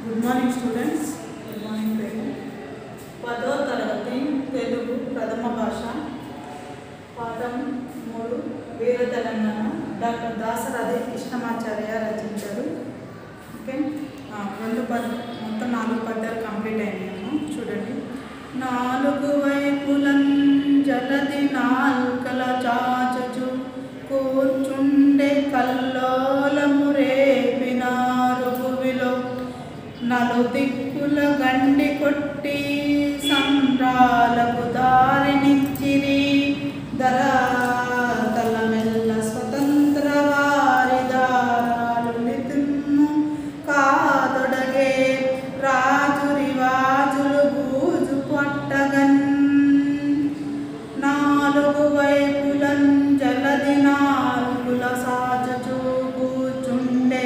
Good morning students. Good morning పేరు 10వ తరగతి తెలుగు ప్రథమ భాష పాఠం 3 వీర తెలంగాణ డాక్టర్ దాసరథి కృష్ణమాచార్య రచించారు. ఓకే, మొత్తం 4 పద్యాలు కంప్లీట్ అయినాయేమో చూడండి. 4 వైపులం జలది నాల్కల చాచుచు కూర్చుండే కల్లోలము రేపినారు భువిలో నలుదిక్కుల గండి కొట్టి సంద్రాలకు దారినిచ్చిరి ధరాతల మెల్ల స్వతంత్ర వారి దారాలు నితుమ్ము కాదొడగే రాజు రివాజులు బూజు పట్టగన్ 4 వైపులం జలది నాలుగుల సాచచూ కూర్చుండే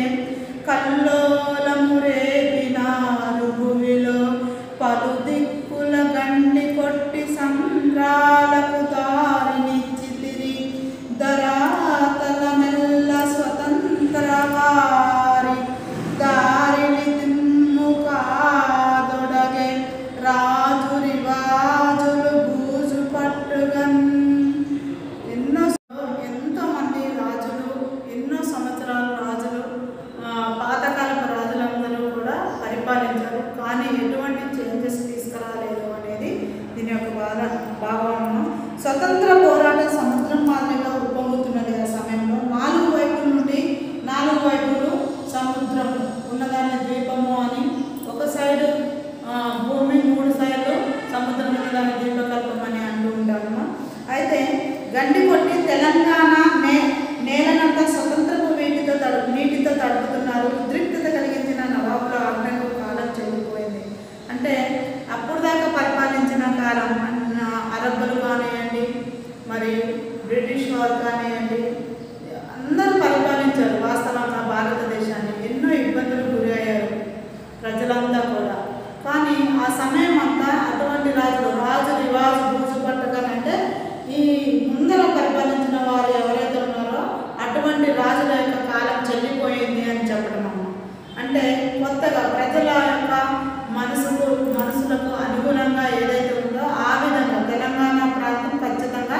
కల్లోలము రేపినారు భూమిలో పలు దిక్కుల గండి కొట్టి సంద్రాలకు దారినిచ్చితిరి ధరాతల మెల్ల స్వతంత్ర వారి దారిని తిమ్ము కాదొడగే రాజు రివాజులు బూజు పట్టుగన్. ఎంతో మంది రాజులు, ఎన్నో సంవత్సరాల రాజులు, పాతకాలపు రాజులందరూ కూడా పరిపాలించారు. కానీ ఎటువంటి చేంజెస్ తీసుకురాలేదు అనేది దీని యొక్క భావము. స్వతంత్ర పోరాట సముద్రం మాదిరిగా ఉప్పొంగుతున్నది. ఆ సమయంలో 4 వైపుల నుండి 4 వైపులు సముద్రం ఉన్నదాన్ని ద్వీపము అని, ఒక సైడు భూమి, 3 సైడ్లు సముద్రం ఉన్నదాన్ని ద్వీపకల్పం అని అంటూ ఉంటాము. అయితే గండి కొట్టి తెలంగాణ నేలనంతా స్వతంత్రపు నీటితో తడుపుతున్నారు. ఉద్రిక్తత కలిగించిన నవాబుల ఆజ్ఞకు కాలం చెల్లిపోయింది. అంటే అప్పుడు దాకా పరిపాలించిన కాలం అరబ్బులు కానివ్వండి, మరి బ్రిటిష్ వారు కానివ్వండి, అందరూ పరిపాలించారు. వాస్తవంగా భారతదేశాన్ని ఎన్నో ఇబ్బందులకు గురి అయ్యారు ప్రజలంతా కూడా. కానీ ఆ సమయం అంతా అటువంటి రాజు రివాజు బూజు పట్టకనంటే ఈ ముందర పరిపాలించిన వారు ఎవరైతే ఉన్నారో అటువంటి రాజుల యొక్క కాలం చెల్లిపోయింది అని చెప్పడం అమ్మ. అంటే కొత్తగా ప్రజల యొక్క మనసులకు అనుగుణంగా ఏదైతే ఉందో ఆ విధంగా తెలంగాణ ప్రాంతం ఖచ్చితంగా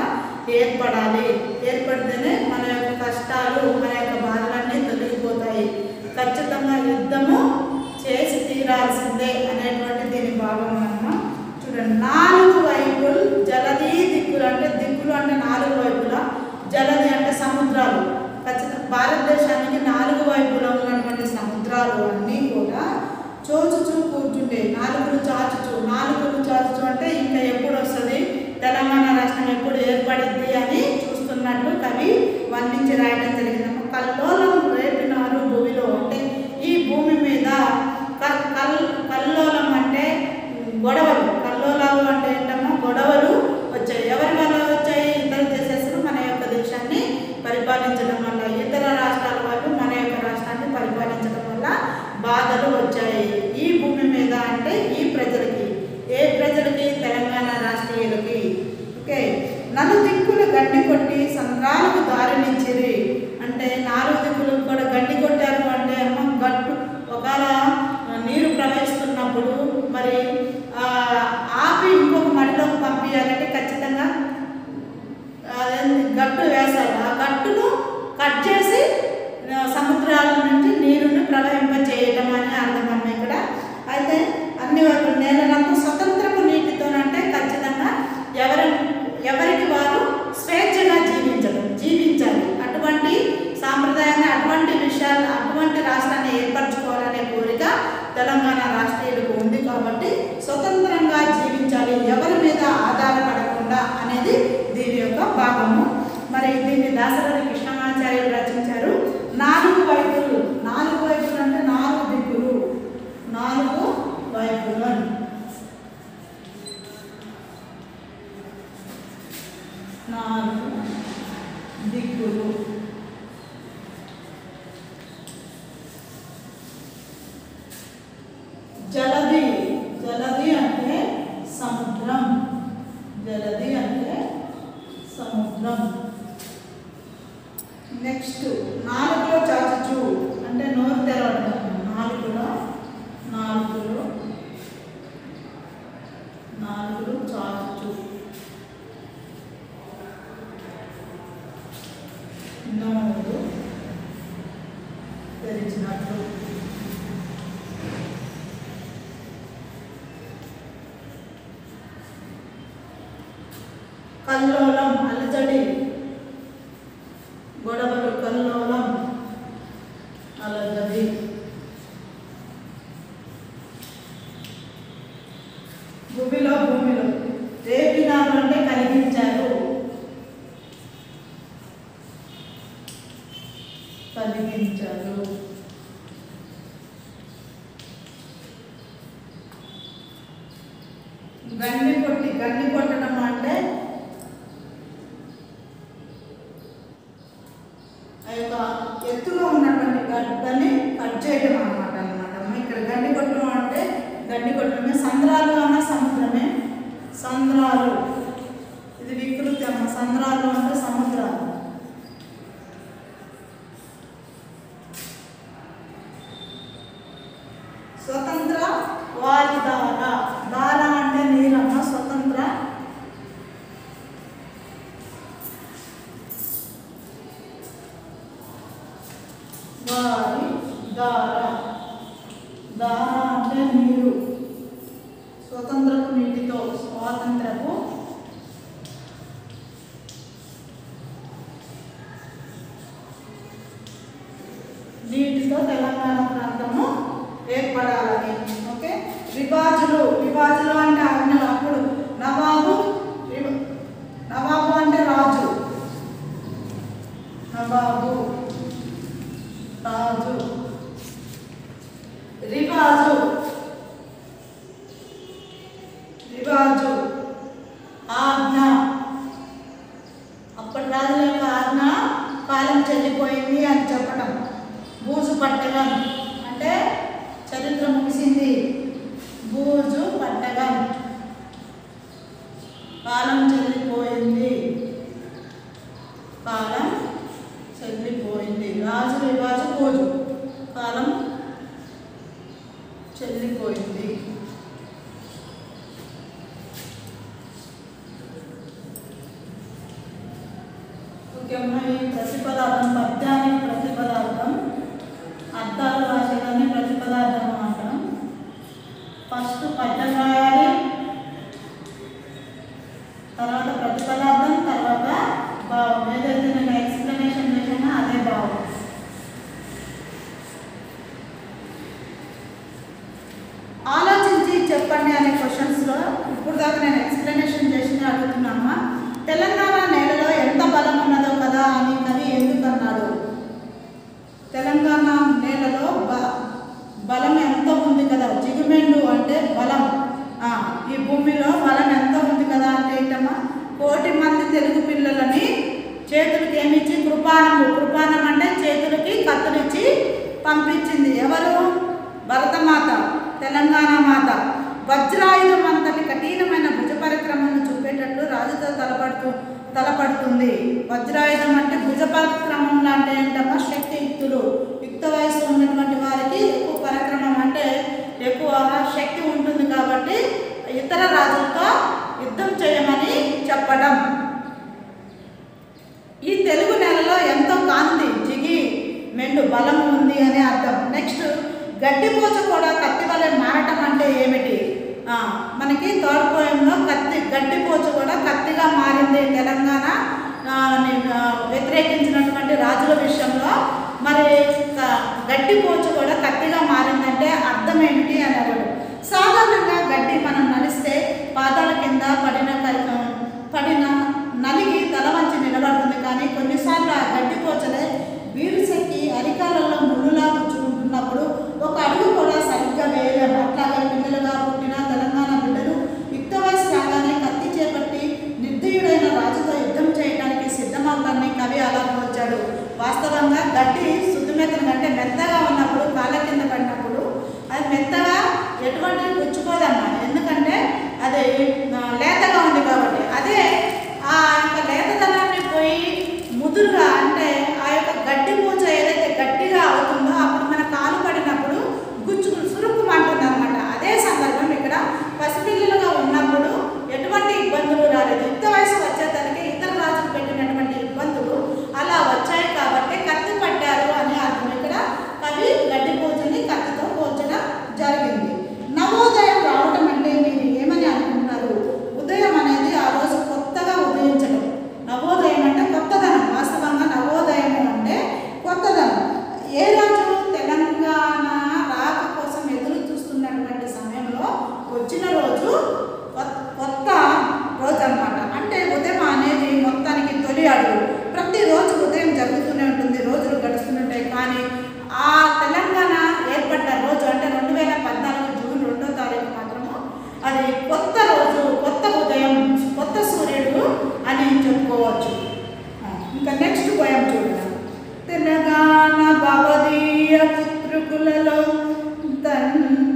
ఏర్పడితేనే మన యొక్క కష్టాలు, మన యొక్క బాధలన్నీ తొలగిపోతాయి. ఖచ్చితంగా యుద్ధము చేసి తీరాల్సిందే అనేటువంటి దీని భాగం అమ్మ. చూడండి, 4 వైపులు జలది దిక్కులు అంటే 4 వైపుల, జలది అంటే సముద్రాలు. ఖచ్చితంగా భారతదేశానికి 4 వైపులా ఉన్నటువంటి సముద్రాలు అన్నీ కూడా చోచుచూ కూర్చుంటే 4 చాచుచు అంటే ఇంకా ఎప్పుడు వస్తుంది, తెలంగాణ రాష్ట్రం ఎప్పుడు ఏర్పడింది అని చూస్తున్నట్టు కవి వర్ణించి రాయడం జరిగిందమ్మ. కల్లోలం రేపినారు భూమిలో అంటే ఈ భూమి మీద కల్లోలం అంటే గొడవలు, కల్లోలాలు అంటే ఏంటమ్మా గొడవలు వచ్చాయి. ఎవరి వల్ల వచ్చాయి? ఇతర దేశస్తులు మన యొక్క దేశాన్ని పరిపాలించడం వల్ల, ఇతర రాష్ట్రాల వాళ్ళు మన యొక్క రాష్ట్రాన్ని పరిపాలించడం వల్ల బాధలు వచ్చాయి ఈ భూమి మీద. అంటే ఈ ప్రజలకి, ఏ ప్రజలకి? తెలంగాణ రాష్ట్రీయులకి. ఓకే, 4 దిక్కులు గడ్డి కొట్టి సంద్రాలకు దారినిచ్చిరి అంటే 4 దిక్కులు కూడా గడ్డి కొట్టారు అంటే అమ్మ గట్టు ఒకవేళ నీరు ప్రవహిస్తున్నప్పుడు మరి ఆపి ఇంకొక మడిలోకి పంపించాలంటే ఖచ్చితంగా గట్టు వేశారు. ఆ గట్టును కట్ చేసి సముద్రాల నుంచి నీరుని ప్రవహింపచేయడం అని అర్థమమ్మ ఇక్కడ. అయితే అన్ని వైపులు నేలనంతా స్వతంత్రపు నీటితోనంటే ఖచ్చితంగా ఎవరికి వారు స్వేచ్ఛగా జీవించాలి. అటువంటి సాంప్రదాయాన్ని, అటువంటి విషయాలు, అటువంటి రాష్ట్రాన్ని ఏర్పరచుకోవాలనే కోరిక తెలంగాణ రాష్ట్రీయులకు ఉంది. కాబట్టి స్వతంత్రంగా జీవించాలి, ఎవరి మీద ఆధారపడకుండా అనేది దీని యొక్క భాగము. మరి దీన్ని దాసరథి కృష్ణమాచార్యులు రచించారు. 4 వైపులు అంటే 4 దిక్కులు, 4 వైపులు, 4 దిక్కులు. జలది అంటే సముద్రం, నెక్స్ట్ 4లో చాచుచు అంటే నోరు తెరవడం, 4లో నాలుగులు చాచు నోరు తెరిచినట్లు కల్లోలం అలజడి గొడవలు కల్లోలం అలజడి భూమిలో రేపినారు అంటే కలిగించారు గండి కొట్టడం అంటే ఆ యొక్క ఎత్తుగా ఉన్నటువంటి గడ్డని కట్ చేయడం అన్నమాట. ఇక్కడ గండి కొట్టడం అంటే గండి కొట్టడమే. సంద్రాలు అన్న సముద్రమే. సంద్రాలు ఇది వికృతి అమ్మ. సంద్రాలు అంటే సముద్రాలు. స్వతంత్ర వారిధార. ధార అంటే నీరమ్మ. స్వతంత్ర వారిధార. ధార అంటే నీరు. స్వతంత్రపు నీటితో స్వాతంత్రపు నీటితో తెలంగాణ ప్రాంతము ఏర్పడాలని. ఓకే. రివాజులు అంటే ఆజ్ఞలు. అప్పుడు నవాబు అంటే రాజు. నవాబు రాజు. రివాజు ఆజ్ఞ. అప్పటి రాజుల యొక్క ఆజ్ఞ కాలం చెల్లిపోయింది అని చెప్పడం. బూజు పట్టడం అంటే చరిత్ర ముగిసింది. బూజు పట్టడం కాలం చెల్లిపోయింది. రాజు రివాజు బూజు కాలం చెల్లిపోయింది. ఓకేమ్మా. ఈ ప్రతిపదార్థం పద్యానికి ప్రతిపదార్థం, అర్థాలు రాసేదాన్ని ప్రతిపదార్థం అంటాం. ఫస్ట్ పద్యం రాయాలి, తర్వాత ప్రతిపదార్థం, తర్వాత భావం. ఏదైతే నేను ఎక్స్ప్లెనేషన్ చేసినా అదే భావం. ఆలోచించి చెప్పండి అనే క్వశ్చన్స్లో ఇప్పుడు దాకా నేను ఎక్స్ప్లెనేషన్ చేసి అడుగుతున్నామా. తెలంగాణ నేలలో ఎంత బలం ఉన్నదో కదా అని కవి ఎందుకన్నాడు? తెలంగాణ నేలలో బలం ఎంత ఉంది కదా. జిగుమెండు అంటే బలం. ఈ భూమిలో బలం ఎంత ఉంది కదా అంటే ఏంటమ్మా, 1,000,000 మంది తెలుగు పిల్లలని చేతులకి ఏమిచ్చి కృపానం అంటే చేతులకి కత్తులిచ్చి పంపించింది. ఎవరు? భరతమాత, తెలంగాణ మాత. వజ్రాయుధం అంతటి కఠినమైన భుజ పరిక్రమను చూపేటట్లు రాజుతో తలపడుతుంది. వజ్రాయుధం అంటే భుజ పరిక్రమంలో అంటే ఏంటమ్మా, శక్తియుక్తులు. యుక్త వయసు ఉన్నటువంటి వారికి ఎక్కువ పరిక్రమం అంటే ఎక్కువ శక్తి ఉంటుంది కాబట్టి ఇతర రాజులతో యుద్ధం చేయమని చెప్పడం. ఈ తెలుగు నెలలో ఎంతో కాంతి, జిగి మెండు బలం ఉంది అనే అర్థం. నెక్స్ట్ గడ్డిపోచ కూడా కత్తి వలె మారటం అంటే ఏమిటి? మనకి థర్డ్ పోయంలో గడ్డిపోచ కూడా కత్తిగా మారింది తెలంగాణ వ్యతిరేకించినటువంటి రాజుల విషయంలో. మరి గడ్డిపోచు కూడా కత్తిగా మారిందంటే అర్థం ఏమిటి అని అన్నాడు. సాధారణంగా గడ్డి మనం నడిస్తే పాదాల కింద పడిన నలిగి తల వంచి నిలబడుతుంది. కానీ కొన్నిసార్లు ఆ గడ్డిపోచలే వీరుశక్తి అరికాలలో ముళ్ళులా కూర్చుంటున్నప్పుడు ఒక అడుగు కూడా సరిగ్గా వేయలేము. అట్లాగే పిల్లలుగా పుట్టిన తెలంగాణ బిడ్డలు యుక్త వయసు రాగానే కత్తి చేపట్టి నిర్దయుడైన రాజుతో యుద్ధం చేయడానికి సిద్ధమవుతాన్ని కవి అలా పోల్చాడు. వాస్తవంగా గడ్డి శుద్ధమెత్తన అంటే మెత్తగా ఉన్నప్పుడు కాళ్ళ కింద పడినప్పుడు అది మెత్తగా ఎటువంటి పుచ్చుకోదమ్మా. ఎందుకంటే అది లేతగా ఉంది కాబట్టి. అదే ఆ యొక్క లేతదనాన్ని పోయి ముదురుగా అంటే ఆ యొక్క గడ్డి పూచ ఏదైతే గట్టిగా అవుతుందో అప్పుడు మన కాలు పడినప్పుడు సురుక్కుమంటుంది తెలంగాణ భవదీయ పుత్రుకులలో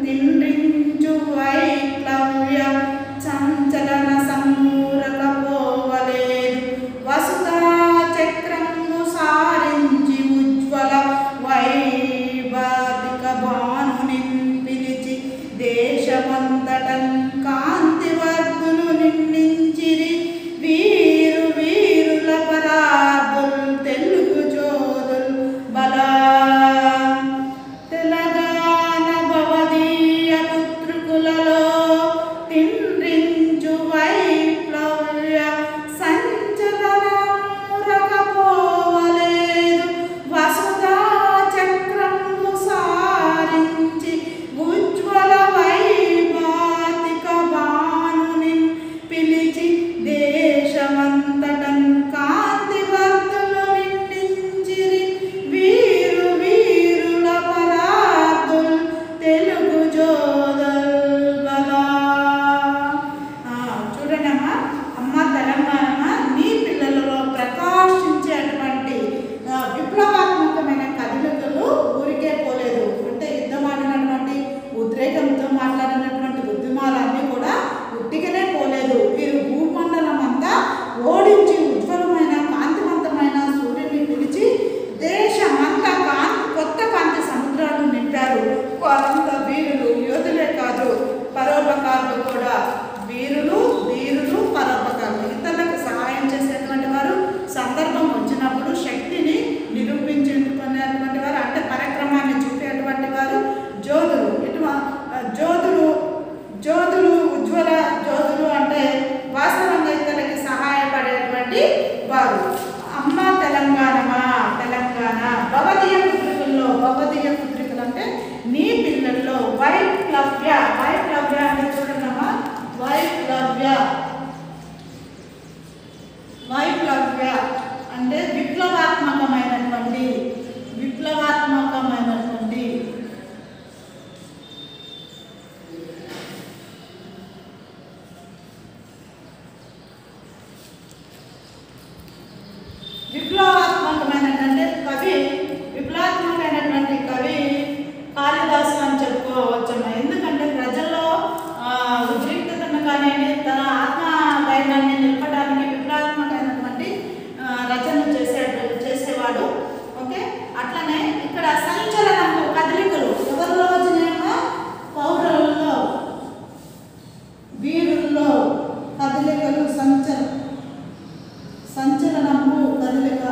తిండ్రించు వైప్లవ్య సంచలన సమ్మూరక పోవలేదు వసుధా చక్రము సారించి ఉజ్వల వైభాతిక భానుని పిలిచి దేశమంతటన్ కాంతివర్ధులు నిండించిరి వీరు వీరుల పరార్థులు తెలుగు జోదులు బలా తెలంగాణ భవదీయ పుత్రుకులలో తిండ్రించు వైప్లవ్య సంచలనమురక పోవలేదు వసుధా చక్రము సారించి ఉజ్వల వైభాతిక భానుని పిలిచి దేశమంతటన్ కాంతివర్ధులు నిండించిరి వీరు వీరుల పరార్థులు తెలుగు జోదల్ బలా. చూడండమ్మా, అమ్మ తెలంగాణ నీ పిల్లలలో ప్రకాశించేటువంటి విప్లవాత్మకమైన కదలికలు ఊరికే పోలేదు. అంటే యుద్ధమాడినటువంటి ఉద్రేకంతో మాట్లాడినటువంటి ఉద్యమాలన్నీ కూడా ఉట్టిగానే పోలేదు. వీరు భూమండలం అంతా ఓడించి ఉజ్వలమైన కాంతివంతమైన సూర్యుని పిలిచి దేశమంతా కొత్త కాంతి సముద్రాలు నింపారు. వారంతా వీరులు, యోధులే కాదు, పరోపకారులు కూడా. వీరులు ధీరులు, పరోపకారులు, ఇతరులకు సహాయం చేసేటువంటి వారు, సందర్భం వచ్చినప్పుడు శక్తిని నిరూపించుకునేటువంటి వారు, అంటే పరాక్రమాన్ని చూపేటువంటి వారు జోధులు. జోధులు ఉజ్వల జోధులు అంటే వాస్తవంగా ఇతరులకి సహాయపడేటువంటి వారు. అమ్మ తెలంగాణ భవదీయ పుత్రికలు అంటే నీ పిల్లల్లో వైప్లవ్య అంటే చూడమ్మా, వైప్లవ్య అంటే విప్లవాత్మకమైనటువంటి విప్లవాత్మకమైనటువంటి కవి కాళిదాసు అని చెప్పుకోవచ్చమ్మా. ఎందుకంటే ప్రజల్లో ఉద్రిక్తతను కానీ తన ఆత్మధైర్యాన్ని నిలపడానికి విప్లవాత్మకమైనటువంటి రచనలు చేసేవాడు. ఓకే, అట్లనే ఇక్కడ సంచలనము కదలికలు ఎవరిలో వచ్చినాయో పౌరులలో, వీరుల్లో కదలికలు సంచలనము కదలిక.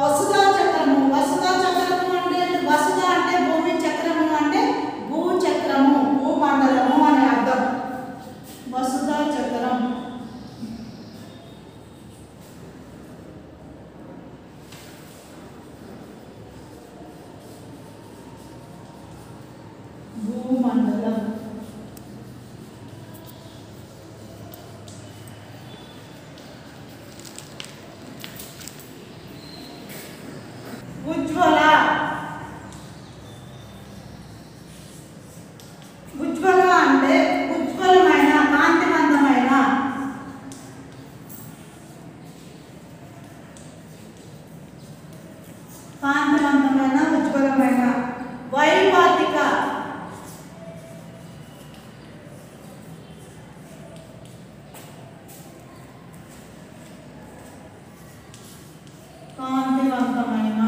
వసుధా చక్రము అంటే వసుధ అంటే భూమి, చక్రము అంటే భూచక్రము, భూమండలము అని అర్థం. వసుధా చక్రం భూమండలం. ఉజ్వల అంటే ఉజ్వలమైన, కాంతివంతమైన. ఉజ్వలమైన. వైభాతిక కాంతివంతమైన.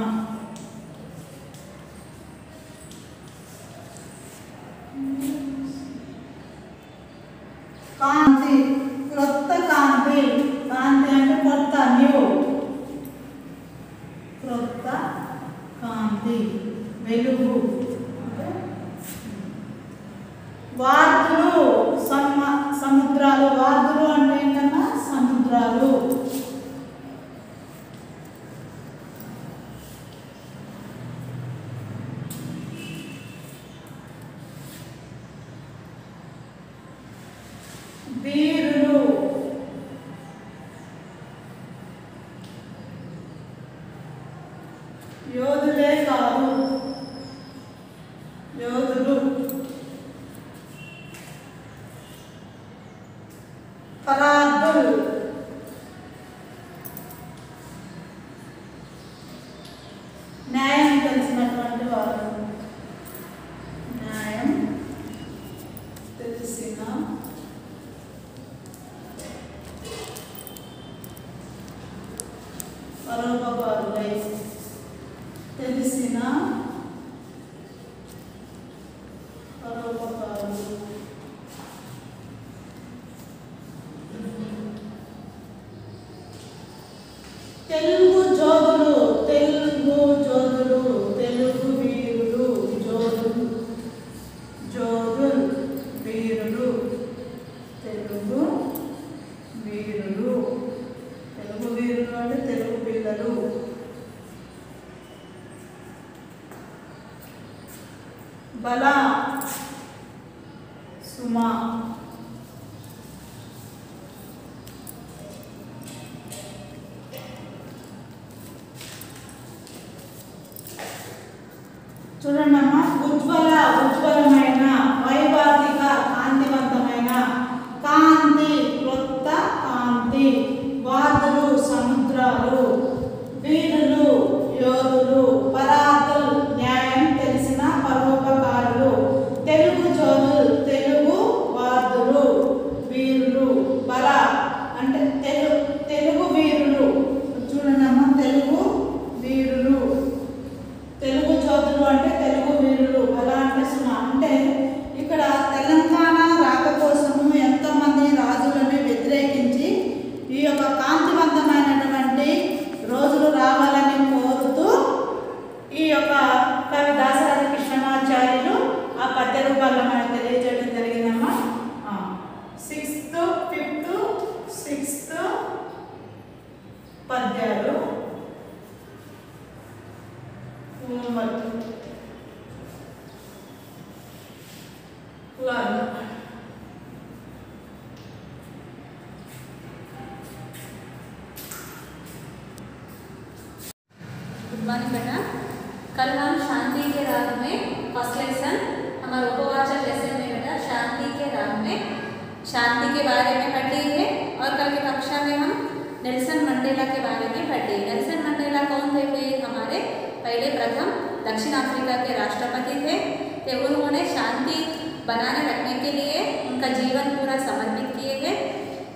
కాంతి, క్రొత్త కాంతి. కాంతి అంటే కొత్త, న్యూ. క్రొత్త కాంతి, వెలుగు. వార్ధులు, సముద్రాలు. వార్ధులు అంటే ఏంటన్నా సముద్రాలు. వీరులు, యోధులే కాదు, యోధులు. ఫరాదుల్, న్యాయం తెలిసినటువంటి వారు, న్యాయం తెలిసిన పరోపకారులై, తెలిసిన పరోపకారులు. తెలుగు జోధులు, తెలుగు జోధులు, తెలుగు వీరులు, జోధులు, జోధుల్ వీరులు, తెలుగు వీరులు, తెలుగు వీరులు అంటే తెలుగు పిల్లలు. బల, సుమ, చూడండి అమ్మా, ఉజ్వల, ఉజ్వలమైన, వైభాతిక, కాంతివంతమైన, కాంతి, క్రొత్త కాంతి, వాదులు, సముద్రాలు, వీరులు, యోధులు, పరాతుల్, న్యాయం తెలిసిన పరోపకారులు, తెలుగు జోధులు, తెలుగు వాదులు, వీరులు, బల అంటే తెలుగు వీరులు. చూడండి అమ్మ, తెలుగు వీరులు, తెలుగు జోధులు అంటే తెలుగు వీరులు, బల అంటే సుమ. అంటే ఇక్కడ తెలంగాణ రాక కోసము ఎంతోమంది రాజులను వ్యతిరేకించి ఈ యొక్క కాంతివంతమైనటువంటి రోజులు రావాలని కోరుతూ ఈ యొక్క కవి దాశరథి కృష్ణమాచార్యులు ఆ పద్య రూపాల్లో మనకు తెలియజేయడం జరిగిందమ్మా. 6th, 5th, 6th పద్యాలు गुड मॉर्निंग बेटा। कल हम शांति के राग में फर्स्ट लेसन हमारा उपवाचक लेसन में बेटा शांति के राग में शांति के बारे में पढ़ी है और कल की कक्षा में हम नेल्सन मंडेला के बारे में पढ़ी। नेल्सन मंडेला कौन थे? वे हमारे पहले प्रथम दक्षिण अफ्रीका के राष्ट्रपति थे। तो उन्होंने शांति बनाने रखने के लिए उनका जीवन पूरा समर्पित किए थे।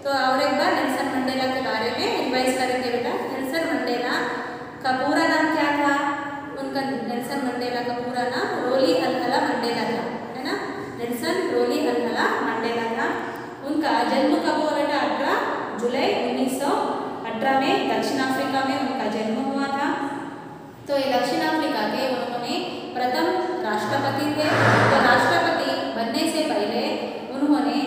तो और एक बार नेल्सन मंडेला के बारे में रिवाइज करेंगे बेटा। नेल्सन मंडेला का पूरा नाम क्या था? उनका नेल्सन मंडेला का पूरा नाम रोली हलहला मंडेला था, है ना। नेल्सन रोली हलहला मंडेला था। उनका जन्म कब हुआ बेटा? 18 जुलाई 1918 में दक्षिण अफ्रीका में उनका जन्म हुआ था। तो ये दक्षिण अफ्रीका के उन्होंने प्रथम राष्ट्रपति थे। तो राष्ट्रपति बनने से पहले उन्होंने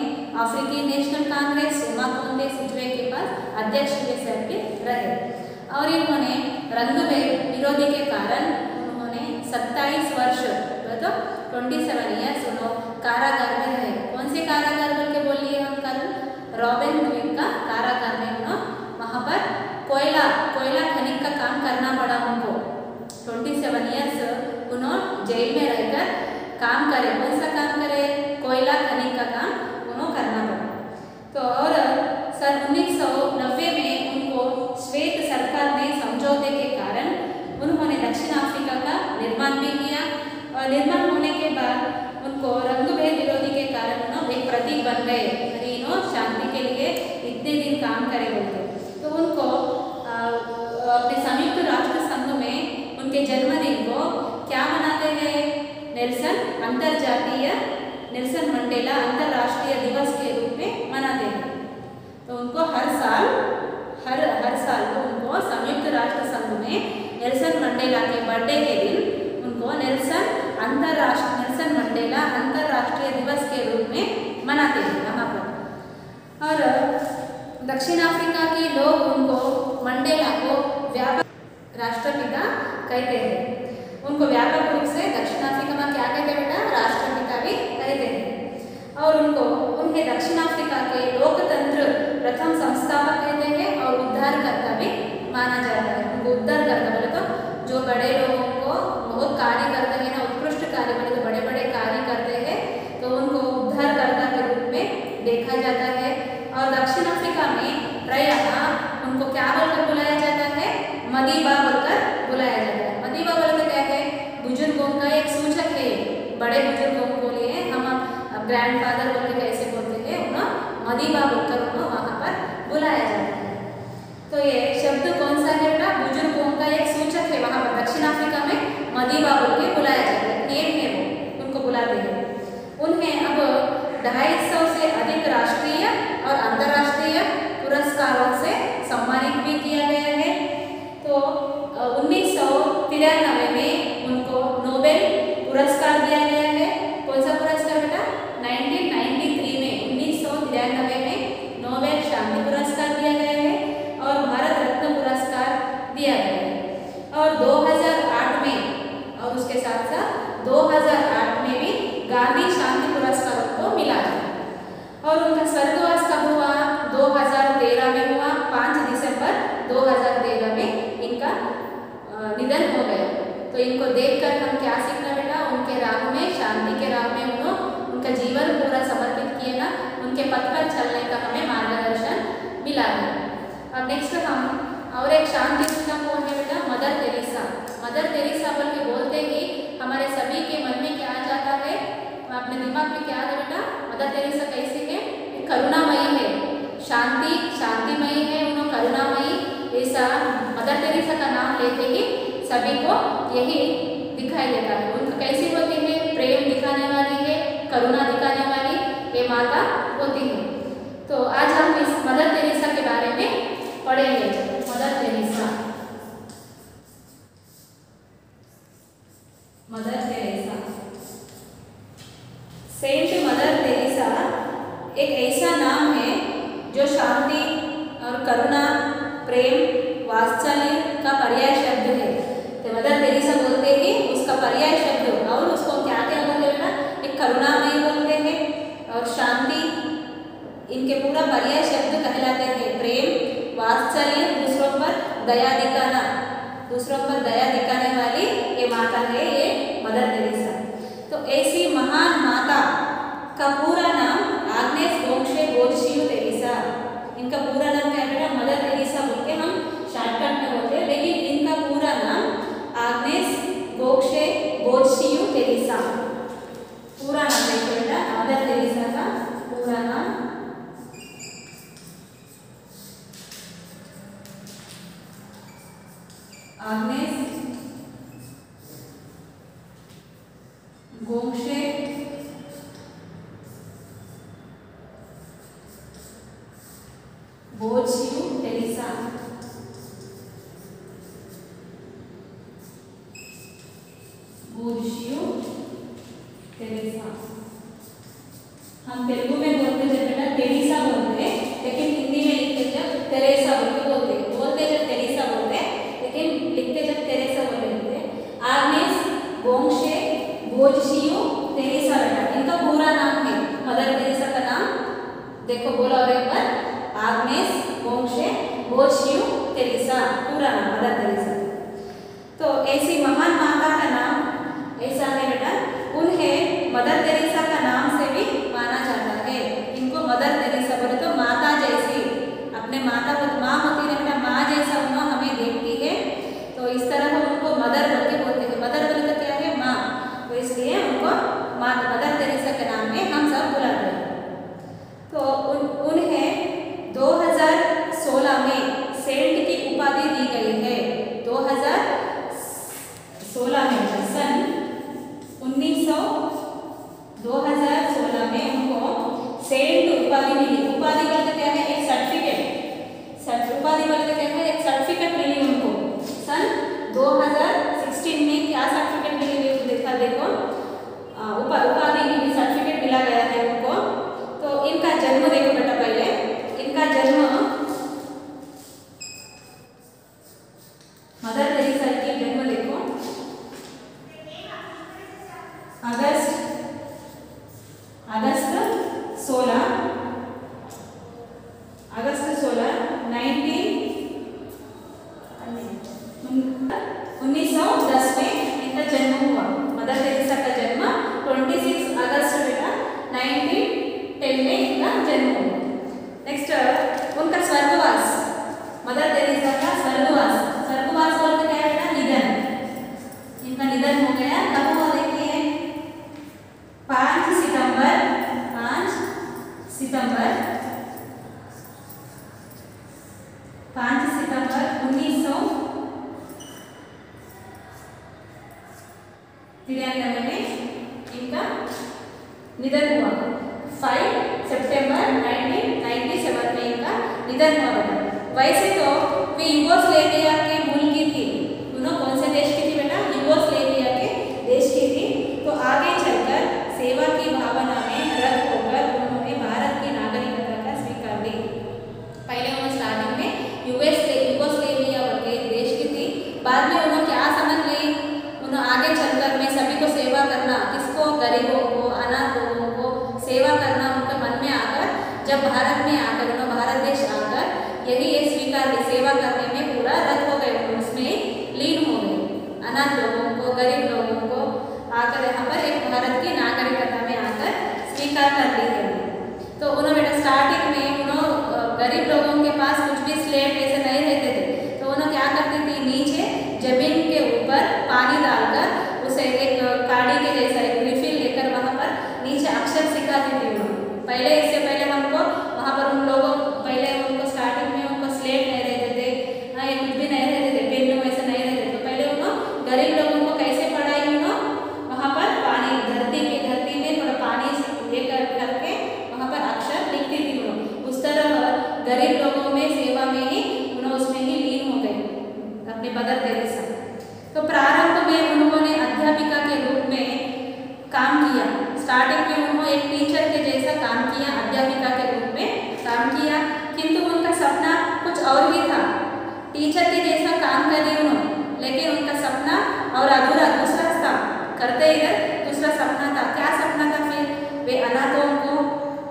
अफ्रीकी नेशनल कांग्रेस उमाकोंडे सिजवे के पास अध्यक्ष के सर के रहे और इन्होंने रंगभेद विरोधी के कारण उन्होंने 27 वर्ष तो 27 ईयर्स उन्होंने कारागार में रहे। कौन से कारागार बोल के बोलिए हम कल? रॉबिन द्वीप का कारागार में उन्होंने वहाँ पर कोयला खनिक का काम करना पड़ा उनको। 27 ईयर्स उन्होंने जेल में रहकर काम करे। कौन सा काम करे? कोयला खनिक का काम उन्होंने करना पड़ा। तो और सन 1990 में उनको श्वेत सरकार ने समझौते के कारण उन्होंने दक्षिण अफ्रीका का निर्माण भी किया और निर्माण होने के बाद उनको रंगभेद विरोधी के कारण उन्होंने एक प्रतीक बन गए। शांति के लिए इतने दिन काम करे बोलते। तो उनको अपने संयुक्त राष्ट्र संघ में उनके जन्मदिन को क्या मनाते हैं? नेल्सन अंतर्जातीय नेल्सन मंडेला अंतर्राष्ट्रीय दिवस के रूप में मनाते हैं। तो उनको हर साल को उनको संयुक्त राष्ट्र संघ में नेल्सन मंडेला के बर्थडे के दिन उनको नेल्सन मंडेला अंतर्राष्ट्रीय दिवस के रूप में मनाते हैं वहाँ पर। और दक्षिण अफ्रीका के लोग उनको मंडेला को व्यापक राष्ट्रपिता कहते हैं। उनको व्यापक रूप से दक्षिण अफ्रीका में क्या कहते हैं बेटा? राष्ट्रपिता भी कहते हैं। और उन्हें दक्षिण अफ्रीका के लोकतंत्र प्रथम संस्थापक कहते हैं और उद्धारकर्ता भी माना जाता है। उनको उद्धारकर्ता बोले तो जो बड़े लोगों को बहुत कार्य करते हैं ना, उत्कृष्ट कार्य बोले तो बड़े बड़े कार्य करते हैं, तो उनको उद्धारकर्ता के रूप में देखा जाता है। और दक्षिण अफ्रीका में प्रायः उनको क्या बोलकर बुलाया जाता है? मदीबा बोलकर बुलाया जाता है। मदीबा बोलकर क्या है? बुजुर्गों का एक सूचक है। बड़े बुजुर्गों को लिए हम ग्रैंडफादर बोलकर कैसे बोलते हैं, उन्हें मदीबा बोलकर उन्हें वहाँ पर बुलाया जाता है। तो ये शब्द कौन सा है बेटा? बुजुर्गों का एक सूचक है। वहाँ पर दक्षिण अफ्रीका में मदीबा बोल के बुलाया जाता है, नेम है वो, उनको बुलाते हैं। उन्हें अब 250 से अधिक राष्ट्रीय और अंतर्राष्ट्रीय पुरस्कारों से सम्मानित भी किया गया है। तो 1993 में उनको नोबेल पुरस्कार दिया गया है। कौन सा पुरस्कार बेटा? 1993 में 1993 में नोबेल शांति पुरस्कार दिया गया है और भारत रत्न पुरस्कार दिया गया है। और 2008 में और उसके साथ साथ 2008 में भी गांधी शांति पुरस्कार उनको मिला है। और उनका स्वर्गवास कब हुआ? 2013 में हुआ। 5 दिसंबर 2013 में इनका निधन हो गया। तो इनको देखकर हम क्या सीखना बेटा? उनके राह में, शांति के राह में उनका जीवन पूरा समर्पित किए ना, उनके पथ पर चलने का हमें मार्गदर्शन मिला है। अब नेक्स्ट हम और एक शांति सूचना कौन है बेटा? Mother Teresa. मदर टेरेसा बोल के बोलते ही हमारे सभी के मन में क्या आ जाता है? अपने दिमाग में क्या है बेटा? मदर टेरेसा कैसी है? करुणामयी है, शांतिमयी है, उन्होंने करुणामयी। ऐसा मदर टेरेसा का नाम लेते ही सभी को यही दिखाई देता है। उनको कैसी होती है? प्रेम दिखाने वाली है, करुणा दिखाने वाली ये माता होती है। तो आज हम इस मदर टेरेसा के बारे में पढ़ेंगे। Mother Teresa, Mother Teresa, Saint Mother Teresa एक ऐसा नाम है जो शांति और करुणा, प्रेम, वात्सल्य का पर्याय शब्द है। तो मदर टेरेसा बोलते ही उसका पर्याय शब्द और उसको क्या क्या बोलते हैं ना? एक करुणामयी बोलते हैं और शांति, इनके पूरा पर्याय शब्द कहलाते हैं। प्रेम, वात्सल्य, दूसरों पर दया दिखाना, दूसरों पर दया दिखाने वाली ये माता है, ये मदर टेरेसा। तो ऐसी महान माता का पूरा नाम आग्नेस गोम्शे बोझशियू टेरेसा। इनका पूरा नाम क्या है? मदर टेरेसा बोलते हम शॉर्टकट में बोलते हैं, लेकिन इनका पूरा नाम आग्नेस गोम्शे बोझशियू टेरेसा। पूरा नाम देखिए बेटा, मदर टेरेसा का पूरा नाम आग्नेस गोम्शे बोझशियू टेरेसा। बोझशियू टेरेसा हम तेलुगु में बोलते जब बेटा टेरेसा बोलते हैं, लेकिन हिंदी में लिखते जब टेरेसा बोलते जब टेरेसा बोलते, लेकिन लिखते जब टेरेसा बोलते। आग्नेस गोम्शे बोझशियू टेरेसा बेटा इनका पूरा नाम है। मदर टेरेसा का नाम देखो, बोला और एक बार, आग्नेस गोम्शे बोझशियू टेरेसा, पूरा नाम मदर टेरेसा। तो ऐसी महान माता का नाम ऐसा है बेटा, उन्हें मदर टेरेसा का नाम से भी माना जाता है। इनको मदर टेरेसा बोले तो माता जैसी, अपने माता को माँ होती है बेटा, माँ जैसा उन्होंने हमें देखती है, तो इस तरह उनको मदर बोल के बोलते हैं। मदर बोले तो क्या है? माँ, तो इसलिए उनको मदर टेरेसा के नाम में हम सब बुलाते हैं। तो उन्हें 2016 में सेंट की उपाधि दी गई है। 2016 में सन 2016 में उनको सेंट उपाधि मिली। उपाधि बोलते क्या है? एक सर्टिफिकेट। उपाधि बोलते क्या है? एक सर्टिफिकेट मिली उनको। सन 2016 में क्या सर्टिफिकेट मिली? देखो उपाधि मिली, सर्टिफिकेट मिला गया है उनको। तो इनका जन्म देखो बेटा, पहले इनका जन्म मदर टेरेसा की जन्म देखो, अगस्त 1910 में इनका जन्म हुआ। मदर टेरेसा का जन्म 26 अगस्त बेटा 1910 में इनका जन्म हुआ। सितंबर 1993 में इनका निधन हुआ। 5 सितंबर 1997 में इनका निधन हुआ बेटा। वैसे तो वे यूगोस्लेविया के मूल की थी। उन्होंने कौन से देश की थी बेटा? यूगोस्लेविया के देश की थी। तो आगे चलकर सेवा की भावना में रत होकर उन्होंने भारत की नागरिकता का स्वीकार ली। पहले उन्होंने स्टार्टिंग में यूगोस्लेविया के देश की थी। बाद में उन्होंने क्या समझ ली? उन्होंने आगे चलकर मैं सभी को सेवा करना, किसको? गरीबों को, अनाथ लोगों को सेवा करना उनके मन में आकर जब भारत में आकर उन्होंने भारत देश आकर यही ये स्वीकार ली। सेवा करने में पूरा रत हो गए, उसमें लीन हो गए। अनाथ लोगों को, गरीब लोगों को आकर यहाँ पर एक भारत की नागरिकता में आकर स्वीकार कर ली है। तो उन्होंने बेटा स्टार्टिंग में उन्होंने गरीब लोगों के पास कुछ भी स्लेट ऐसे नहीं रहते थे। तो उन्होंने क्या करती थी? नीचे जमीन के ऊपर पानी डालकर उसे एक काड़ी के जैसा एक रिफिल लेकर वहाँ पर नीचे अक्षर सिखाती थी उन्होंने। पहले इससे पहले हमको वहाँ पर उन लोगों पहले उनको स्टार्टिंग में उनको स्लेट नहीं रहते थे, हाँ ये कुछ भी नहीं रहते थे, पेन वैसे नहीं रहते थे। तो पहले उन्होंने गरीब लोगों को कैसे पढ़ाई? उन्होंने वहाँ पर पानी धरती में थोड़ा पानी लेकर करके वहाँ पर अक्षर लिखती थी उन्होंने। उस तरह गरीब लोगों में सेवा में ही उन्होंने उसमें ही लीन हो गए अपने मदर टेरेसा। तो प्रारंभ में उन्होंने अध्यापिका के रूप में काम किया। स्टार्टिंग में उन्होंने एक टीचर के जैसा काम किया, अध्यापिका के रूप में काम किया, किंतु उनका सपना कुछ और ही था। टीचर के जैसा काम करे उन्होंने, लेकिन उनका सपना और अधूरा दूसरा था। करते इधर दूसरा सपना था। क्या सपना था फिर? वे अनाथों को,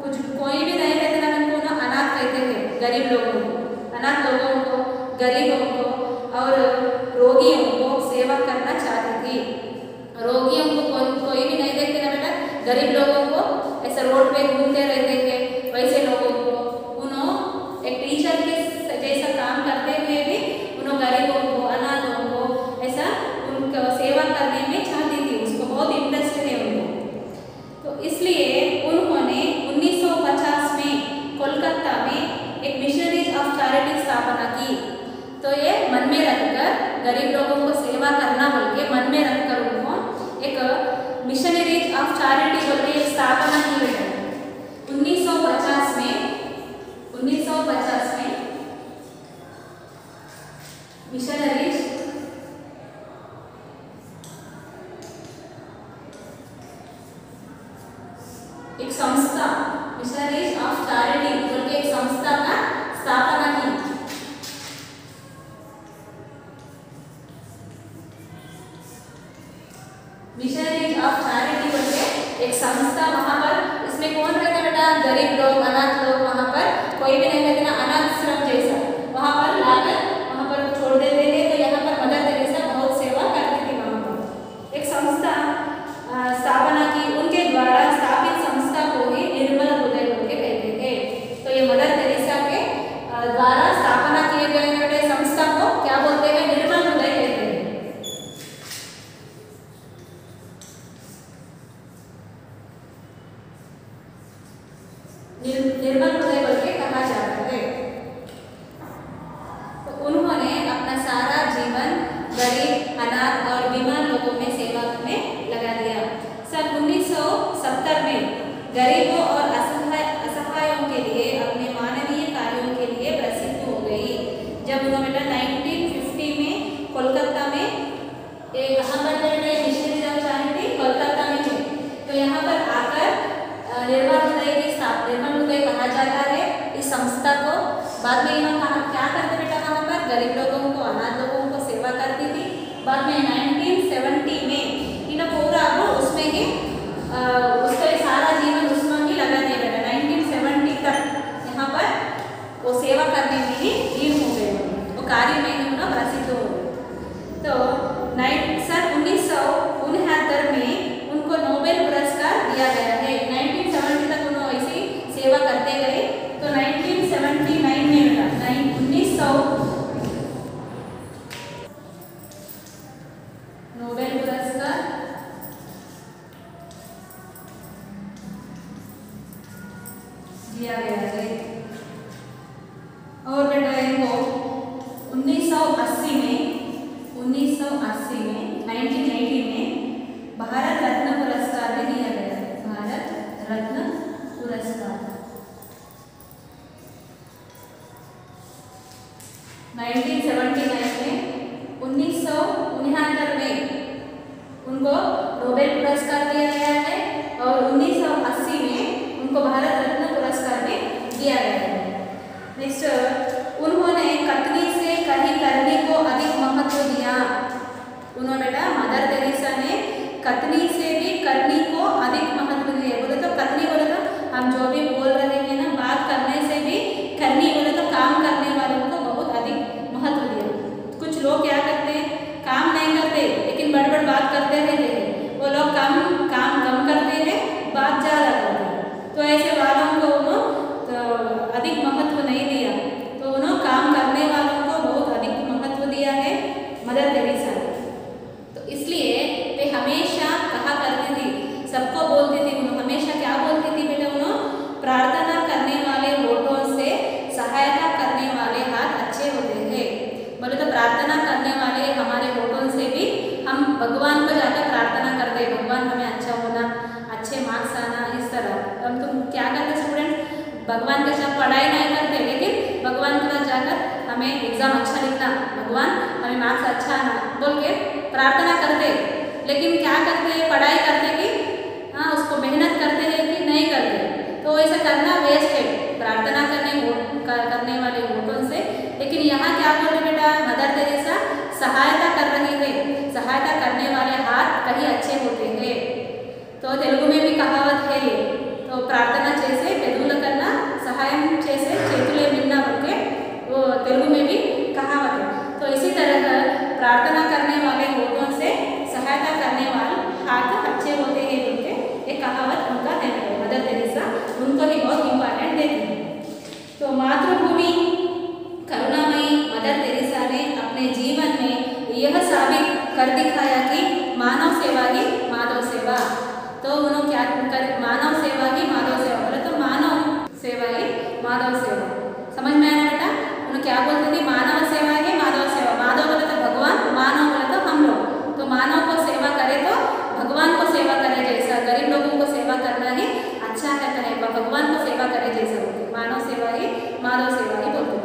कुछ कोई भी नहीं रहते ना, उनको ना अनाथ कहते थे, गरीब लोगों को, अनाथ लोगों को, गरीबों को और रोगियों को सेवा करना चाहती थी। रोगियों को कोई भी नहीं देखते ना बेटा, गरीब लोगों को ऐसे रोड पे घूमते रहते थे, वैसे लोगों को उन्होंने एक टीचर के जैसा काम करते हुए भी उन्होंने गरीबों को, अनाथों को ऐसा उनको सेवा करने में चाहती थी। उसको बहुत इंटरेस्ट है उनको। तो इसलिए उन्होंने 1950 में कोलकाता में एक मिशनरीज ऑफ चैरिटी स्थापना की। तो ये मन में रखकर गरीब लोगों को सेवा करना बोल के मन में रखकर उनको एक मिशनरीज ऑफ चैरिटी बोल के स्थापना की गई। 1950 में मिशनरीज एक संस्था, मिशनरीज ऑफ चैरिटी बोल के एक संस्था का स्थापना की। मिशनरीज ऑफ चैरिटी बोल के एक संस्था, वहाँ पर इसमें कौन रहता बेटा? गरीब लोग, अनाथ लोग, वहाँ पर कोई भी नहीं रहते ना, अनाथाश्रम जैसा वहाँ पर लाकर वहाँ पर छोड़ देते थे। तो यहाँ पर मदर टेरेसा बहुत सेवा करती थी। वहाँ पर एक संस्था स्थापना की। उनके द्वारा स्थापित संस्था को ही निर्मल हृदय बोल के कहते थे। तो ये मदर टेरेसा के द्वारा स्थापना किए गए संस्था को क्या बोलते हैं? निर्मल हृदय कहते हैं। निर्मल हृदय बोल के कहा जाता है। तो उन्होंने अपना सारा जीवन गरीब, अनाथ और बीमार लोगों में सेवा में लगा दिया। सन 1970 में गरीबों और असहायों के लिए अपने मानवीय कार्यों के लिए प्रसिद्ध हो गई। जब उन्होंने 1950 में कोलकाता में कहाँ पर मिशनरीज ऑफ चैरिटी कोलकाता में है। तो यहाँ पर आकर निर्मल हृदय कहा जाता है इस संस्था को। बाद में इन्होंने क्या करते बेटा? वहाँ पर गरीब लोगों को, अनाथ लोगों को सेवा करती थी। बाद में 1970 में इन्हें पूरा वो उसमें ही उसका सारा जीवन उसमें ही लगा दिया बेटा। 1970 तक यहाँ पर वो सेवा करने में ही लीन हो गए, वो कार्य में ही उन्हें प्रसिद्ध हो गए। तो सन 1969 में उनको नोबेल पुरस्कार दिया गया है। 1970 तक उन्होंने ऐसे सेवा करते गए। तो 1979 में बेटा 1900 नोबेल पुरस्कार दिया गया है। और बेटा इनको 1980 में 1980 में भारत रत्न पुरस्कार भी दिया गया है। भारत रत्न पुरस्कार 1979 में 1969 में उनको नोबेल पुरस्कार दिया गया है और 1980 में उनको भारत रत्न पुरस्कार भी दिया गया है। नेक्स्ट, उन्होंने कथनी से कहीं करनी को अधिक महत्व दिया। उन्होंने बेटा मदर टेरेसा ने कथनी से भी करनी को अधिक महत्व दिया। बोले तो कथनी बोले तो हम जो भी बोल रहे हैं ना, बात करने से भी करनी बोले तो काम करने वालों को बहुत अधिक महत्व दिया। कुछ लोग क्या करते हैं, काम नहीं करते लेकिन बड़ बात करते रहते हैं। वो लोग काम कम करते हैं, बात ज़्यादा करते हैं। तो ऐसे वालों को उन्होंने तो अधिक महत्व नहीं दिया, तो उन्होंने काम करने वालों को बहुत अधिक महत्व दिया है मदर टेरेसा ने। तो इसलिए वे हमेशा कहा करती थी, सबको बोलती थी, उन्होंने हमेशा क्या बोलती थी बेटा, उन्होंने प्रार्थना करने वाले होठों से सहायता करने वाले हाथ अच्छे होते हैं। बोले तो प्रार्थना करने वाले हमारे होठों से भी हम भगवान को जाकर प्रार्थना करते हैं, भगवान हमें अच्छा होना, अच्छे मार्क्स आना, इस तरह। हम तुम क्या करते स्टूडेंट, भगवान के साथ पढ़ाई नहीं करते लेकिन भगवान के पास जाकर हमें एग्जाम अच्छा लिखना, भगवान हमें मार्क्स अच्छा आना बोल के प्रार्थना करते। लेकिन क्या करते हैं, पढ़ाई करते कि हाँ उसको मेहनत करते हैं कि नहीं करते। तो ऐसा करना वेस्ट है, प्रार्थना करने वाले होठों से। लेकिन यहाँ क्या बोल रहे बेटा, मदर टेरेसा सहायता कर रही है, सहायता करने वाले हाथ कहीं अच्छे होते हैं। तो तेलुगु में भी कहावत है ये, तो प्रार्थना जैसे पेदूल करना सहायम जैसे चेतुले मिलना बोल के वो तेलुगु में भी कहावत है। तो इसी तरह प्रार्थना करने वाले होठों से सहायता करने वाले हाथ अच्छे होते हैं बोल के एक कहावत उनका है। मदर टेरेसा उनको ही बहुत इम्पोर्टेंट देती है। तो मातृभूमि करुणामयी मदर टेरेसा ने अपने जीवन में यह साबित कर दिखाया कि मानव सेवा ही माधव सेवा। तो उन्होंने क्या कर, मानव सेवा ही माधव सेवा बोले तो मानव सेवा ही माधव सेवा। समझ में आया बेटा, उन्होंने क्या बोलते थे, मानव सेवा ही माधव सेवा। माधव बोले तो भगवान, मानव बोले तो हम लोग। तो मानव को सेवा करे तो भगवान को सेवा करे जैसा, गरीब लोगों को सेवा करना ही अच्छा है, करे भगवान को सेवा करे जैसा बोलते। मानव सेवा ही माधव सेवा ही बोलते।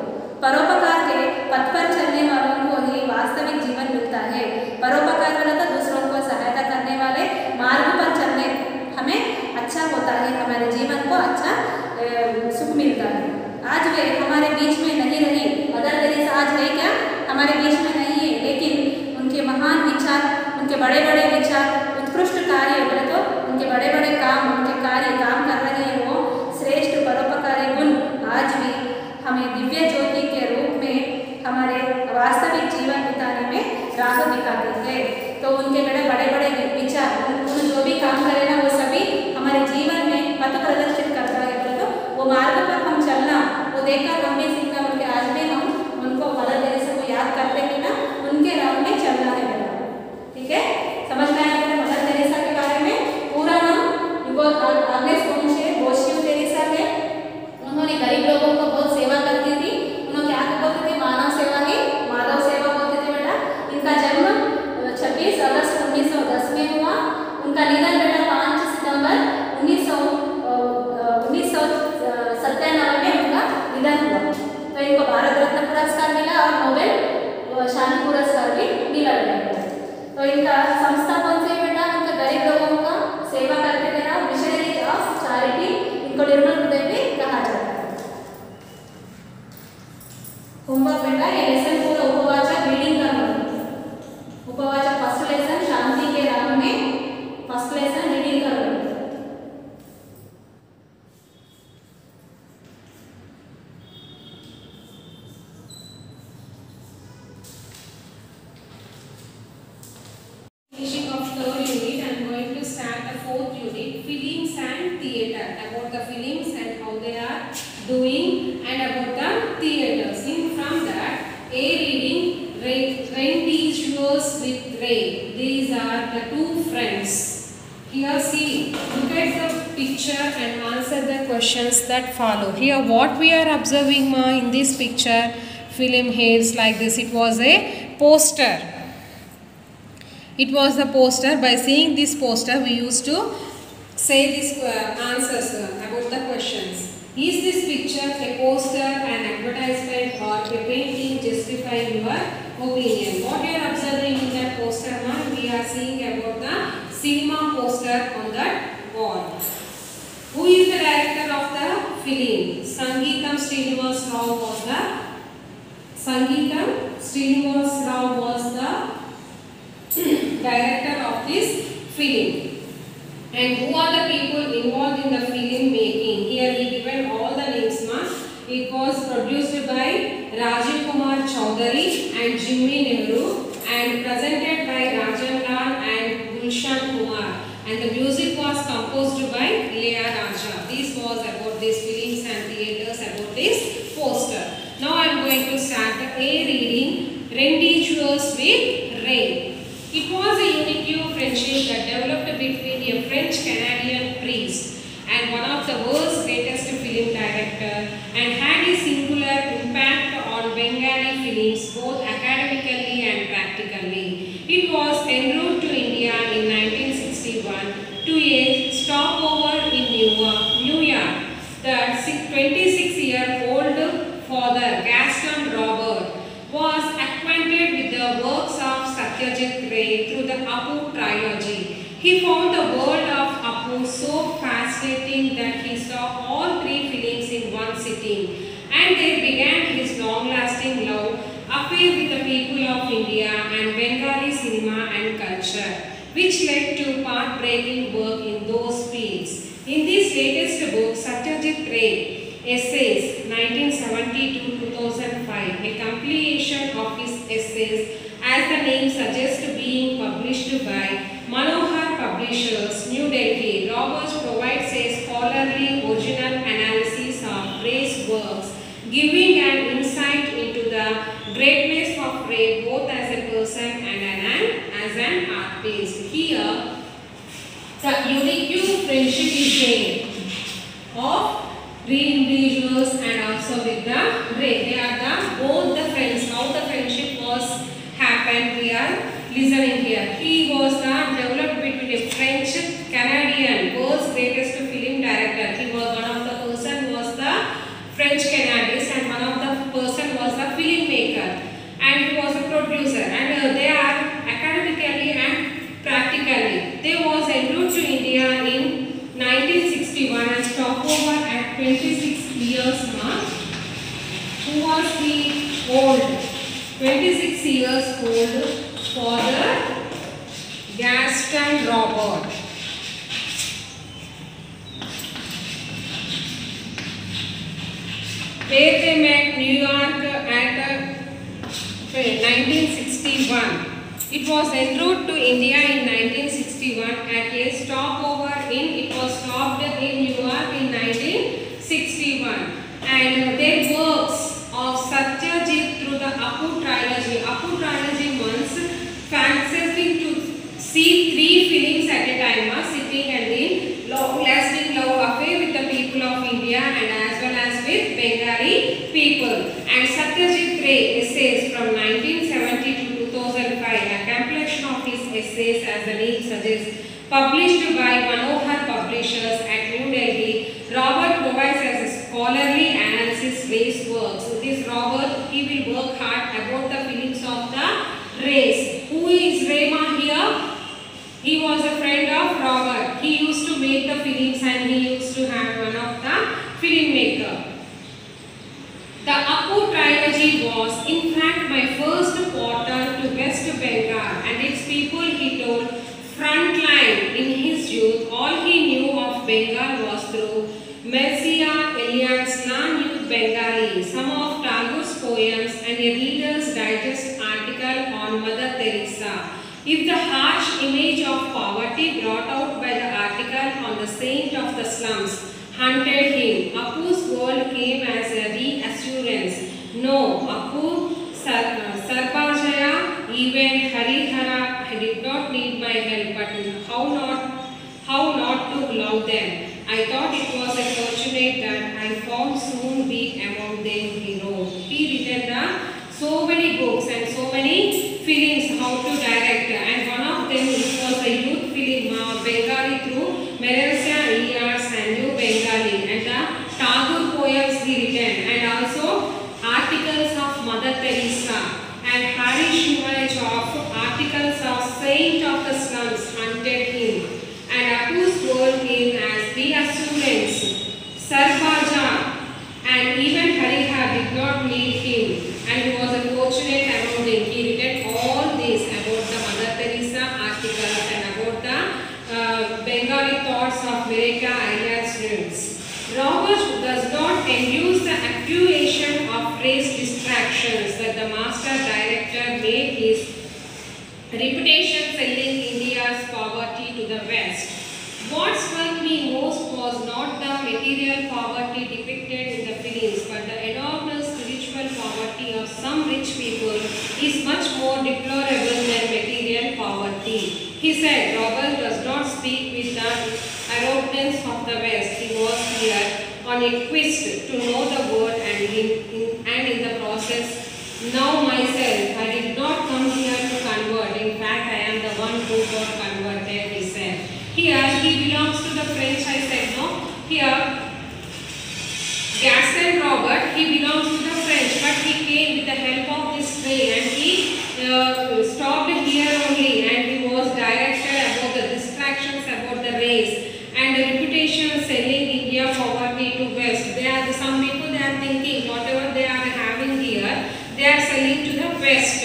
परोपकार के पथ पर चलने वालों को ही वास्तविक जीवन मिलता है। परोपकार बोला तो दूसरों को सहायता करने वाले मार्ग पर चलने हमें अच्छा होता है, हमारे जीवन को अच्छा सुख मिलता है। आज वे हमारे बीच में नहीं रही, मदर टेरेसा आज है क्या, हमारे बीच में नहीं है, लेकिन उनके महान विचार, उनके बड़े विचार, उत्कृष्ट कार्य बोले तो उनके बड़े काम, उनके कार्य काम कर रहे हैं वो श्रेष्ठ परोपकारी गुण आज भी हमें दिव्य ज्योति के रूप में हमारे वास्तविक जीवन बिताने में राह दिखाते हैं। तो उनके बड़े विचार, उन्होंने जो भी काम करे ना वो सभी हमारे जीवन में पथ प्रदर्शित करता है। तो वो मार्ग पर हम चलना, वो देखकर हम भी सीखना, उनके आज भी हम उनको मदर टेरेसा को याद करते हैं ना, उनके राह में चलना है बेटा। ठीक है, समझ में आया मदर टेरेसा के बारे में। पूरा नाम आग्नेस बोशियो टेरेसा है। उन्होंने गरीब लोगों को बहुत सेवा करती थी। उन्होंने क्या बोलते थे, मानव सेवा ही माधव सेवा बोलते थे बेटा। इनका जन्म 26 अगस्त 1910 में हुआ। उनका निधन बेटा 5 सितंबर 1997 में उनका निधन हुआ। तो इनको भारत रत्न पुरस्कार मिला और नोबेल शांति पुरस्कार भी मिला बेटा। तो इनका संस्था कौन सी बेटा, उनका गरीब लोगों का सेवा करते थे ना, मिशनरीज ऑफ चैरिटी, इनको निर्मल हृदय भी कहा जाता है। होमवर्क बेटा, ये लेसन पूरा उपवाचक रीडिंग करना। उपवाचक फर्स्ट लेसन शांति के राह में, फर्स्ट लेसन रीडिंग करना। Finishing of third unit, I am going to start the fourth unit, films and theatre. About the films and how they are doing, and about the theatres. From that, A reading, Reindeers with Ray. These are the two friends. Here see, look at the picture and answer the questions that follow. Here what we are observing in this picture, film heads like this, it was a poster. It was the poster. By seeing this poster, we used to say these answers about the questions. Is this picture a poster, an advertisement, or a painting justifying your opinion? What you are observing in that poster, we are seeing about the cinema poster on that wall. Who is the director of the film? Sangeetam Srinivas Rao was the director of this film. And who are the people involved in the film making? Here he given all the names. It was produced by Rajiv Kumar Chaudhary and Jimmy Nehru and presented by Rajan Lal and Gulshan Kumar. And the music was composed by Ilayaraja. This was about these films and theatres, about this poster. Now I am going to start a reading Rendezvous with Rain. It was a unique friendship that developed between a French-Canadian priest and one of the world's greatest film director and had a singular impact on Bengali films both academically and practically. It was en route to India in 1961 to a stopover in New York. The 26-year-old father, Gaston Robert, was acquainted with the works of Satyajit Ray through the Apu trilogy. He found the world of Apu so fascinating that he saw all three films in one sitting, and there began his long-lasting love affair with the people of India and Bengali cinema and culture, which led to path-breaking work in those fields. In this latest book, Satyajit Ray Essays 1970-2005, a compilation of his essays, as the name suggests, being published by Manohar Publishers, New Delhi. Roberts provides a scholarly original analysis of Ray's works, giving an insight into the greatness of Ray both as a person and as an artist. Here, the unique friendship is there of Rendezvous and also with the Ray. They are both the friends. How the friendship was happened, we are listening here. He was developed between a French Canadian, world's greatest film director. He was one of the person was the French Canadians and one of the person was the filmmaker, and he was a producer. And they are academically and practically. They was en route to India in 1961 and stopover at 26 years mark. Who was he old? 26 years old father Gaston Robert. Where they met, New York at 1961. It was en route to India in 1961 at a stopover it was stopped in New York in 1961. And their works of Satyajit through the Apu trilogy. Apu trilogy means fantasizing to see three films at a time, sitting and in long-lasting love affair with the people of India and as well as with Bengali people. And Satyajit Ray essays from 1970 to 2005, a compilation of his essays, as the name suggests, published by Manohar Publishers at New Delhi. Robert provides as a scholarly analysis Ray's works. So this Robert, he will work hard about the films of the Rays. Who is Rayma here? He was a friend of Robert. He used to make the films and he used to have one of the filmmaker. The Apu trilogy was in fact my first portal to West Bengal and its people, he told. Frontline in his youth, all he knew of Bengal was through Mircea Eliot's non-youth Bengali, some of Tagore's poems and a Reader's Digest article on Mother Teresa. If the harsh image of poverty brought out by the article on the saint of the slums haunted him, Apu's world came as a reassurance. No, Apu Sarpajaya, even Harihara, I did not need my help, but how not to love them. I and then he wrote. He written so many books and so many films how to direct, and one of them was a youth film Bengali through Merelsia E.R. Sandu Bengali, and the Tagore poems he written, and also articles of Mother Teresa, and Harry Shumage of articles of Saint of the Slums hunted him, and Apus told him as the assurance, Sarbaja, and even Hariha did not meet him, and he was a fortunate among them. He written all this about the Mother Teresa articles and about the Bengali thoughts of America Island students. Robert does not induce the accusation of race distractions that the master director made his reputation selling India's poverty to the West. What struck me most was not the material poverty depicted in the films, but the enormous spiritual poverty of some rich people is much more deplorable than material poverty. He said, Robert does not speak with the arrogance of the West. He was here on a quest to know the word, and in the process, now myself, I did not come here to convert. In fact, I am the one who got converted, he said. Here, he belongs to the French, I said, no. Here, Gaston Robert, he belongs to the French, but he came with the help of this train, and he stopped here only, and he was directed about the distractions about the race and the reputation selling India poverty to West. Some people they are thinking whatever they are having here, they are selling to the West.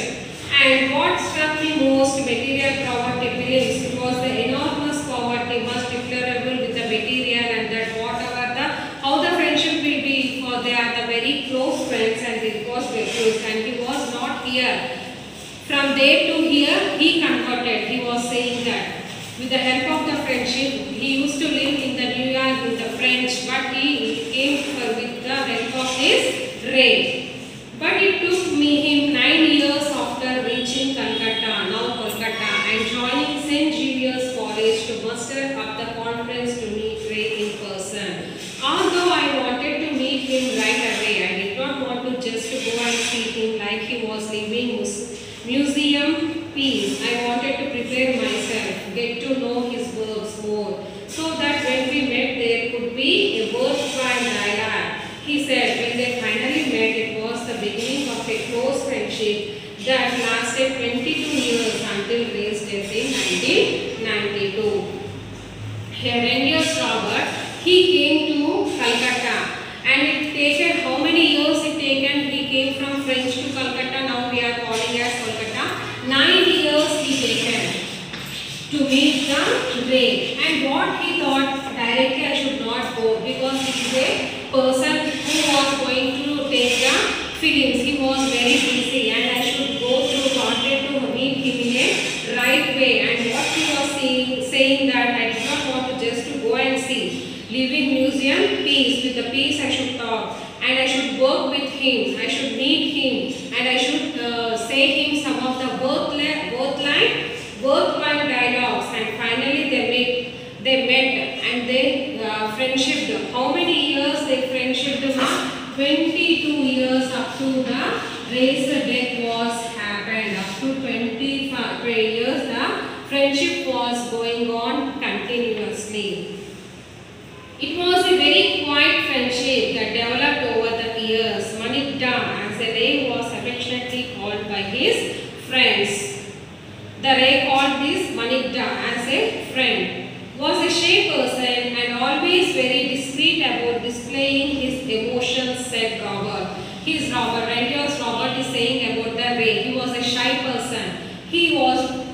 And what struck me most, material poverty films, it was the enormous poverty, much deplorable with the material, and that whatever how the friendship will be, for they are the very close friends, and it was refused, and he was not here. From there to here, he converted. He was saying that with the help of the friendship, he used to live in the New York with the French, but he came with the help of this race. But it took him 9 years after reaching Calcutta, now Kolkata, and joining St. Xavier's College to muster up the confidence to meet Ray in person. Although I wanted to meet him right away, I did not want to just go and see him like he was leaving museum piece. I wanted to prepare myself, get to know his works more, so that when we met there could be a worthwhile dialogue. He said when they finally met, it was the beginning of a close friendship that lasted 22 years until Ray's death in 1992. Rendius Robert, he came to Calcutta, and it taken how many years it taken? He came from French to Calcutta, now we are calling as Kolkata. 9 years he taken to meet the Ray, and what he thought, directly I should not go because he is a person who was going to take the films. He was very busy, and I should go through, wanted to meet him in a right way. And what he was saying that I did not want to just to go and see. Living museum, peace. With the peace I should talk, and I should work with him. I should meet him, and I should say him some of the worthwhile dialogues. And finally they met and they friendship. How many years they friendship? 22 years up to the Ray's death was happened. Up to 25 years the friendship was going on continuously. It was a very quiet friendship that developed over the years. Manikda, as Ray was affectionately called by his friends. The Ray called this Manikda as a friend. Was a shy person and always very discreet about displaying his emotions, said Robert. Rendius Robert is saying about the Ray. He was a shy person. He was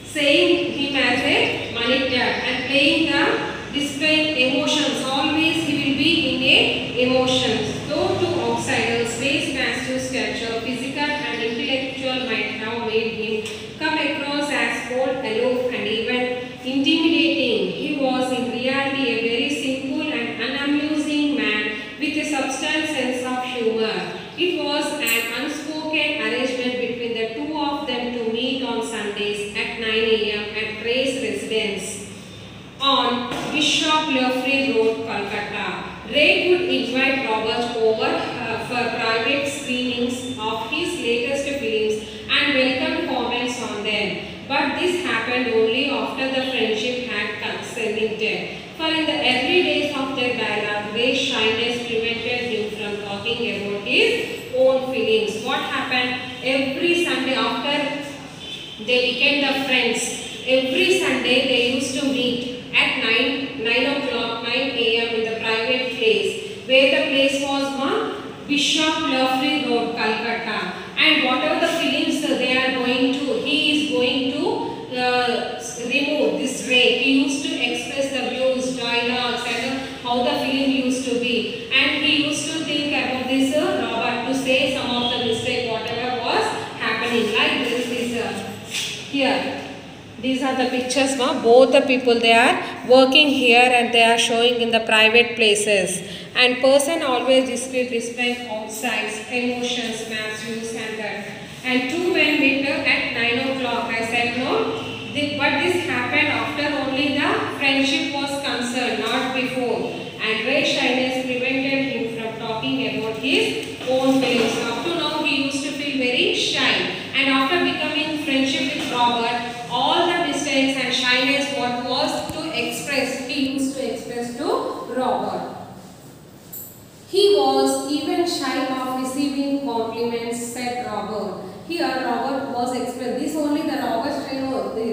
saying him as a Manikda and playing the displaying emotions. Always he will be in a emotions. Though to outsiders, Ray's massive stature, physical and intellectual might have made him come across as cold, aloof and even intimidating. He was in reality a very simple and unamusing man with a substantial sense of humor. It was an unspoken arrangement between the two of them to meet on Sundays at 9 a.m. at Ray's residence on Bishop Lefevre Road, Calcutta. Ray would invite Robert over for about his own feelings. What happened? Every Sunday after they became the friends, every Sunday they used to meet at 9 o'clock, 9 a.m. in the private place, where the place was Bishop Lovery Road, Calcutta. And whatever the feelings they are going to, he is going to remove this Ray. He used to express the views, dialogues, and how the film used to be. And he used to think about this Robert to say some of the mistake, whatever was happening. Like this is here. These are the pictures. Both the people, they are working here and they are showing in the private places. And person always display outside emotions, matches and that. And two men met at 9 o'clock. I said no. But this happened after only the friendship was concerned, not before. And Ray shyness prevented him from talking about his own feelings. Up to now he used to feel very shy. And after becoming friendship with Robert, all the mistakes and shyness what was to express, he used to express to Robert. He was even shy of receiving compliments, said Robert. Here Robert was expressing, this only the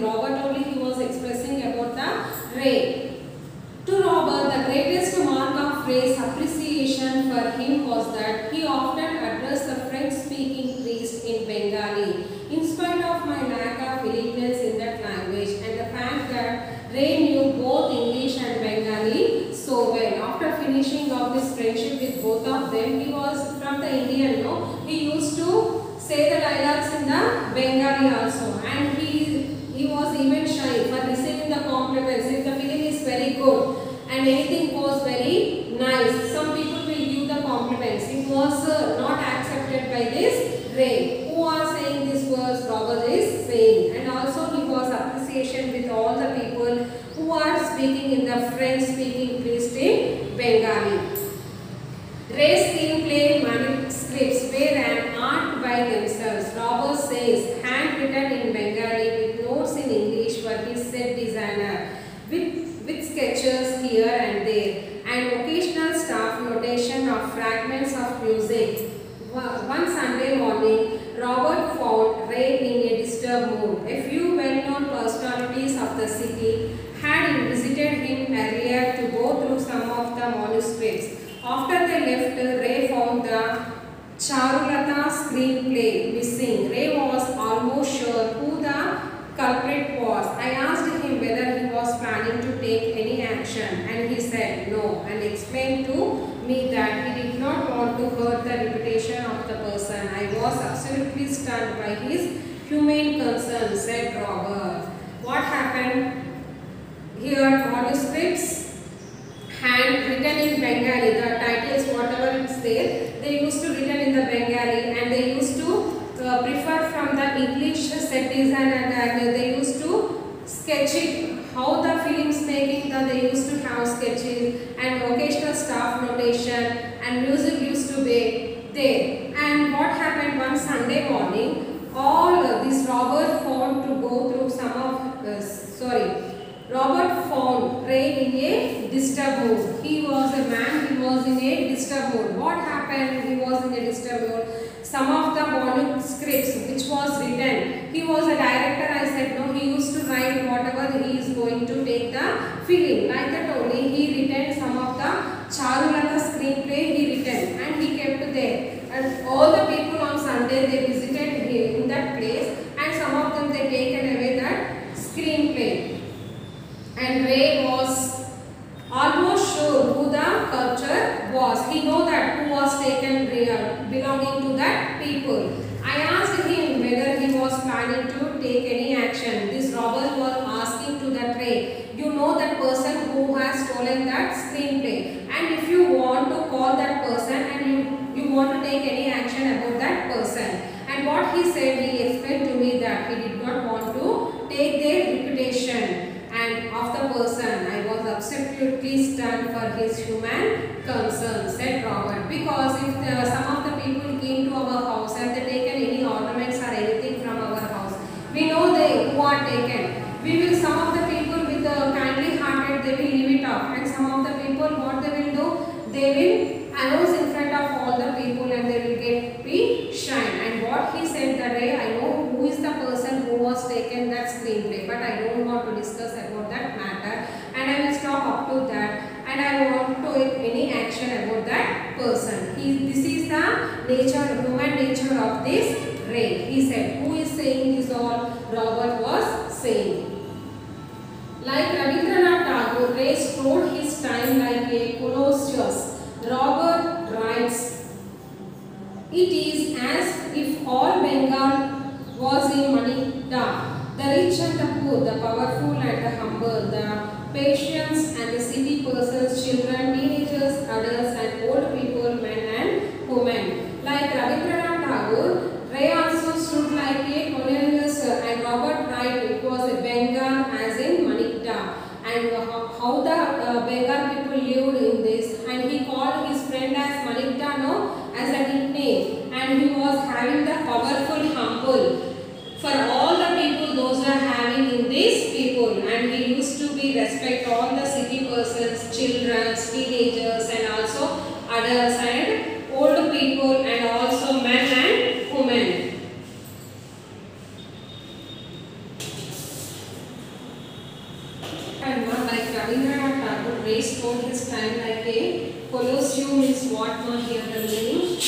Robert only he was expressing about the Ray. To Robert, the greatest mark of Ray's appreciation for him was that he often addressed the French-speaking priest in Bengali. In spite of my lack of fluency in that language and the fact that Ray knew both English and Bengali so well, after finishing of this friendship with both of them, he was from the Indian, he used to say the dialogues in the Bengali also, and he was even shy for receiving the compliments. If the film is very good and anything was very nice, some people will give the compliments. It was not accepted by this Ray. Who are saying this words? Robert is saying. And also he was appreciation with all the people who are speaking in the French-speaking priest in Bengali. Ray's screenplay manuscripts were an art by themselves. Robert says, handwritten in Bengali with notes in English for his set designer, with sketches here and there, and occasional staff notation of fragments of music. One Sunday morning, Robert found Ray in a disturbed mood. A few well-known personalities of the city had visited him earlier to go through some of the manuscripts. After they left, Ray found the Charulata screenplay missing. Ray was almost sure who the culprit was. I asked him whether he was planning to take any action, and he said no, and explained to me that he did not want to hurt the reputation of the person. I was absolutely stunned by his humane concern, said Robert. What happened? Here manuscripts written in Bengali, the titles whatever is there, they used to written in the Bengali, and they used to prefer from the English set design, and they used to sketch it, how the films making, they used to have sketches and occasional staff notation, and music used to be there. And what happened one Sunday morning, all this Robert found to go through some of, Robert found Ray in a disturbed mood. He was a man, he was in a disturbed mood. What happened? He was in a disturbed mood. Some of the manuscripts which was written, he was a director, I said no, he used to write whatever he is going to take the film. Like that only, he written some of the Charulata screenplay he written, and he kept there. And all the people on Sunday, they visited him in that place, and some of them they taken away that screenplay. And Ray was almost sure who the culprit was. He know that who was taken belonging to that people. I asked him whether he was planning to take any action. This Robert was asking to that Ray, you know that person who has stolen that screenplay, and if you want to call that person and you want to take any action about that person. And what he said, he explained to me that he did not want to take their reputation and of the person. I was absolutely stunned for his human concern, said Robert. Because if some of the people came to our house and they taken any ornaments or anything from our house, we know they who are taken. We will, some of the people with the kindly hearted, they will leave it off, and some of the people what they will do, they will announce in front of all the people screenplay, but I don't want to discuss about that matter, and I will stop up to that, and I want to any action about that person. This is the nature, human nature of this Ray. He said, who is saying this all? Robert was saying. Like Rabindranath Tagore, Ray strode his time like a Colossus. Robert writes, it is as if all Bengal was in Manikda. The rich and the poor, the powerful and the humble, the patients and the city persons, children, teenagers, adults and old people, men and women. Like Rabindranath Tagore, Ray also stood like a colonialist, and Robert Wright, it was a Bengal as in Manikda, and how the Bengal people lived in this, and he called his friend as Manikda as a nickname, and he was having the powerful humble for all the people those were having in these people, and he used to be respect all the city persons, children, teenagers and also adults and old people and also men and women. And not like Rabindranath Tagore, Ray strode his time like a Colosseum is what not here the meaning.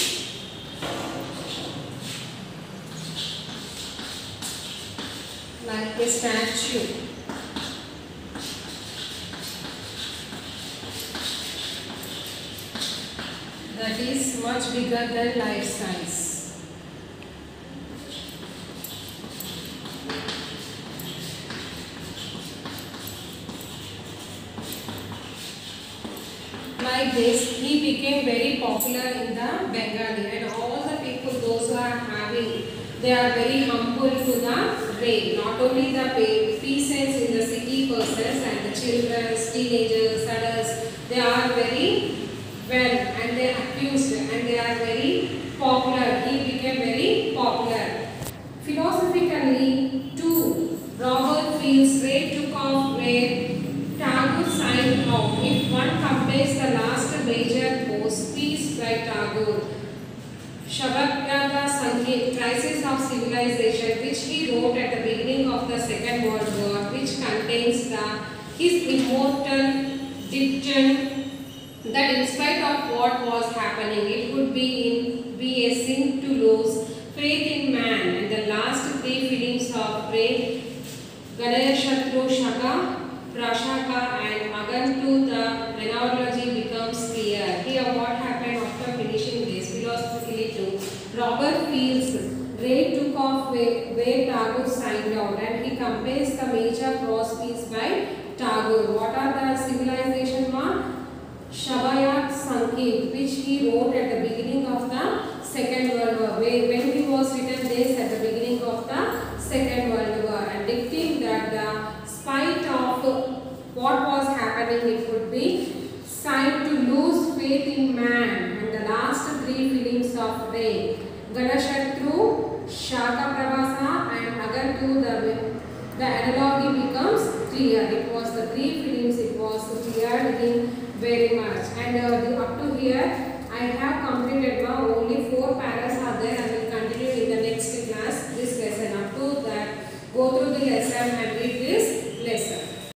Like a statue. That is much bigger than life size. Like this, he became very popular in the Bengali, and all the people, those who are having, they are very humble to the Ray. Not only the peasants in the city persons and the children, teenagers, adults, they are very well and they are accused and they are very popular. He became very popular. Philosophically, too, Robert feels Ray took off where Tagore signed off. If one compares the last major post, Peace by Tagore, Shabakyaga Sangeet, Crisis of Civilization, which he wrote at the beginning of the Second World War, which contains his immortal dictum that in spite of what was happening, it would be a sin to lose faith in man. And the last three feelings of Ray, Ganayashatru, Shaka, Prashaka and Agantu, the analogy becomes clear. Here what happened after finishing this philosophically too. Robert feels Ray took off where Tagore signed out, and he compares the major cross piece by Tagore. What are the civilization mark? Shabayat Sangeet, which he wrote at the beginning of the Second World War. When he was written this at the beginning of the Second World War, and dictating that the spite of what was happening, it would be signed to lose faith in man. And the last three feelings of Ray, Ganashatru, Shaka Pravasa and Agantu, the analogy becomes clear. It was the three feelings, it was clear in very much. And up to here I have completed my